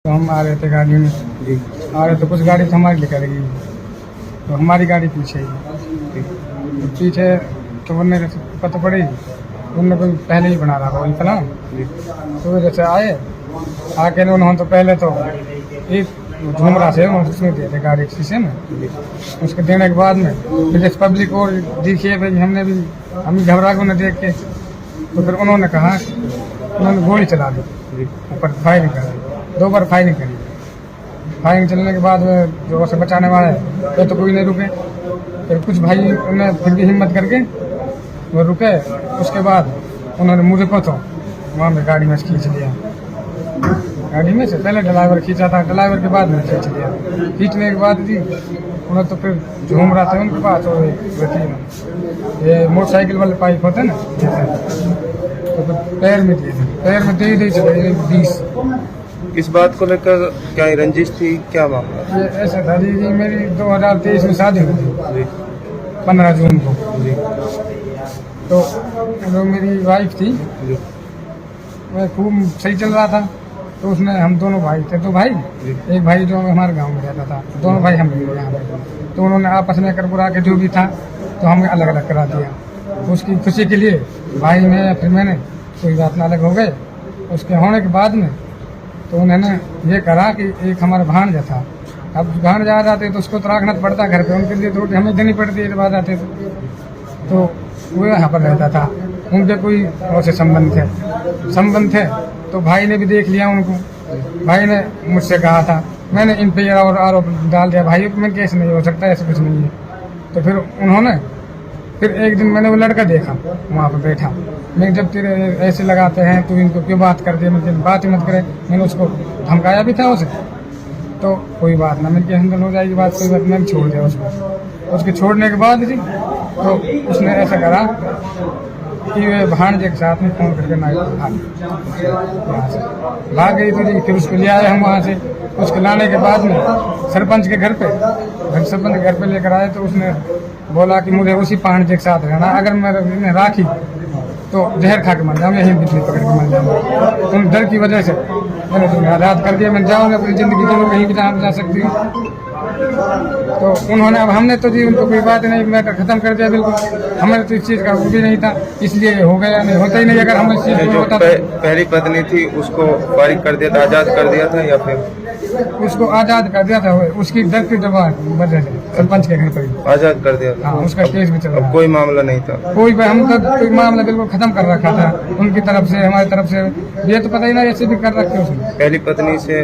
तो हम आ रहे थे गाड़ी में जी आ रहे तो कुछ गाड़ी तो हमारी निकल गई, तो हमारी गाड़ी पीछे ही तो पीछे तो उन्होंने पता पड़ी उनने कोई पहले ही बना रहा था वही प्लान। जी तो जैसे आए आके उन्होंने तो पहले तो एक झुमरा से उसमें दिए थे गाड़ी के शीशे में। उसके देने के बाद में फिर जैसे पब्लिक और दिखिए भाई हमने भी हम घबरा को न देख के, तो फिर उन्होंने कहा उन्होंने गोली चला दी जी ऊपर, फायरिंग कर दी, 2 बार फायरिंग करी। फायरिंग चलने के बाद में जो उसे बचाने वाला है तो कोई नहीं रुके, फिर कुछ भाई उन्हें फिर भी हिम्मत करके वो रुके। उसके बाद उन्होंने मुझे को तो वहाँ में गाड़ी में से खींच लिया। गाड़ी में से पहले ड्राइवर खींचा था, ड्राइवर के बाद में खींच लिया। खींचने के बाद जी उन्हें तो फिर झूम रहा था उनके पास, और ये मोटरसाइकिल वाले पाइप होते ना जैसे, तो फिर पैर में दिए थे, पैर में दे चले 20। इस बात को लेकर क्या रंजिश थी, क्या मामला? ये ऐसा था जी मेरी 2023 में शादी हुई थी जी 15 जून को। जी तो जो मेरी वाइफ थी जी वह खूब सही चल रहा था, तो उसमें हम दोनों भाई थे, 2 भाई, एक भाई जो हमारे गांव में रहता था, दोनों भाई हम लोग यहाँ पे। तो उन्होंने आपस में कर बुरा के जो भी था तो हमें अलग अलग करा दिया। उसकी खुशी के लिए भाई में या फिर मैंने कोई बात ना अलग हो गए। उसके होने के बाद में तो उन्होंने ये करा कि एक हमारा भांजा था, अब भांजा आ जाते तो उसको तो रखना पड़ता घर पे, उनके लिए तो रोटी हमें देनी पड़ती है जब आ जाते तो वो यहाँ पर रहता था। उनके कोई ऐसे संबंध थे तो भाई ने भी देख लिया उनको। भाई ने मुझसे कहा था, मैंने इन पे और आरोप डाल दिया भाई में केस नहीं हो सकता, ऐसा कुछ नहीं है। तो फिर उन्होंने फिर एक दिन मैंने वो लड़का देखा वहाँ पर बैठा, मैं जब तेरे ऐसे लगाते हैं तो इनको क्यों बात कर दिया, मुझे बात ही मत करे। मैंने उसको धमकाया भी था उसे, तो कोई बात ना, मैंने हैंडल हो जाएगी बात, कोई बात, मैंने छोड़ दिया उसको। उसके छोड़ने के बाद जी तो उसने ऐसा करा कि वे भांजे के साथ में फोन करके नाइट भाग गई थी जी। फिर उसको ले आए हम वहाँ से। उसको लाने के बाद में सरपंच के घर पे लेकर आए, तो उसने बोला कि मुझे उसी भांजे के साथ रहना, अगर मैं राखी तो जहर खा के मर जाऊँ, यही बिजली पकड़ के मर जाऊँगा। उन डर की वजह से मैंने तो आज़ाद कर दिया, मैं जाऊँगा अपनी ज़िंदगी दोनों कहीं भी जहाँ जा सकती हूँ। तो उन्होंने अब हमने तो जी उनको कोई बात नहीं, मैटर खत्म कर दिया बिल्कुल। हमें तो इस चीज़ का वो भी नहीं था, इसलिए हो गया, नहीं होता ही नहीं। अगर हम इस चीज़ को जो होता पहली पत्नी थी उसको फारिग कर दिया था, आजाद कर दिया था, या फिर उसको आज़ाद कर दिया था, उसकी डर की वजह से सरपंच के घर पर ही आजाद कर दिया था। हाँ, उसका केस भी चल रहा अब है। कोई मामला नहीं था, कोई हम कोई मामला बिल्कुल खत्म कर रखा था उनकी तरफ से, हमारी तरफ से। ये तो पता ही ना ऐसे भी कर रखे उसने। पहली पत्नी से